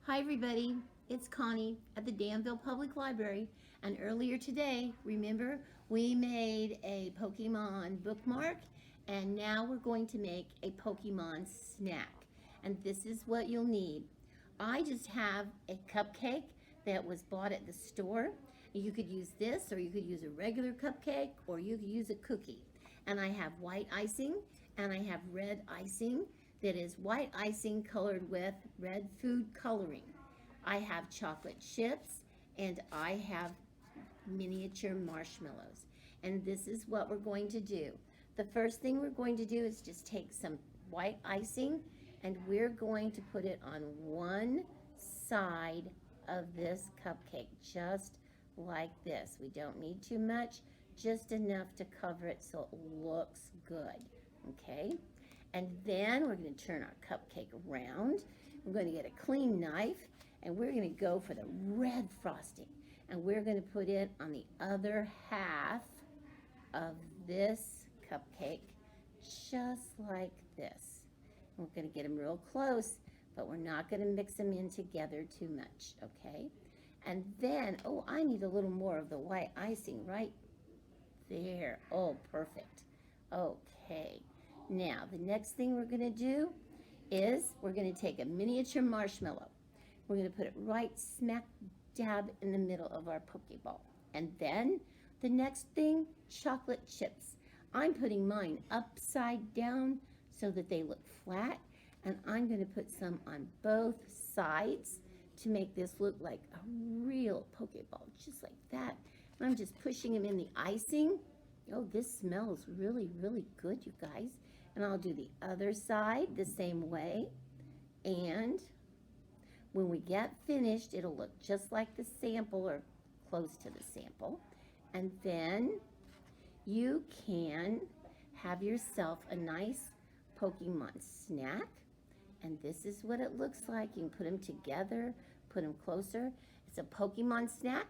Hi everybody, it's Connie at the Danville Public Library, and earlier today, remember, we made a Pokemon bookmark, and now we're going to make a Pokemon snack. And this is what you'll need. I just have a cupcake that was bought at the store. You could use this, or you could use a regular cupcake, or you could use a cookie. And I have white icing, and I have red icing that is white icing colored with red food coloring. I have chocolate chips, and I have miniature marshmallows. And this is what we're going to do. The first thing we're going to do is just take some white icing, and we're going to put it on one side of this cupcake, just like this. We don't need too much, just enough to cover it so it looks good, okay? And then we're going to turn our cupcake around. We're going to get a clean knife, and we're going to go for the red frosting. And we're going to put it on the other half of this cupcake, just like this. We're going to get them real close, but we're not going to mix them in together too much, okay? And then, oh, I need a little more of the white icing right there. Oh, perfect. Okay. Now, the next thing we're going to do is we're going to take a miniature marshmallow. We're going to put it right smack dab in the middle of our Pokeball. And then the next thing, chocolate chips. I'm putting mine upside down so that they look flat. And I'm going to put some on both sides to make this look like a real Pokeball, just like that. And I'm just pushing them in the icing. Oh, this smells really, really good, you guys. And I'll do the other side the same way. And when we get finished, it'll look just like the sample or close to the sample. And then you can have yourself a nice Pokemon snack. And this is what it looks like. You can put them together, put them closer. It's a Pokemon snack,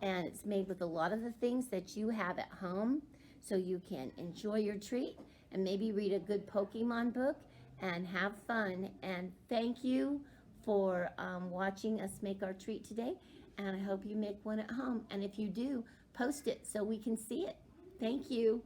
and it's made with a lot of the things that you have at home, so you can enjoy your treat and maybe read a good Pokemon book and have fun. And thank you for watching us make our treat today, and I hope you make one at home. And if you do, post it so we can see it. Thank you.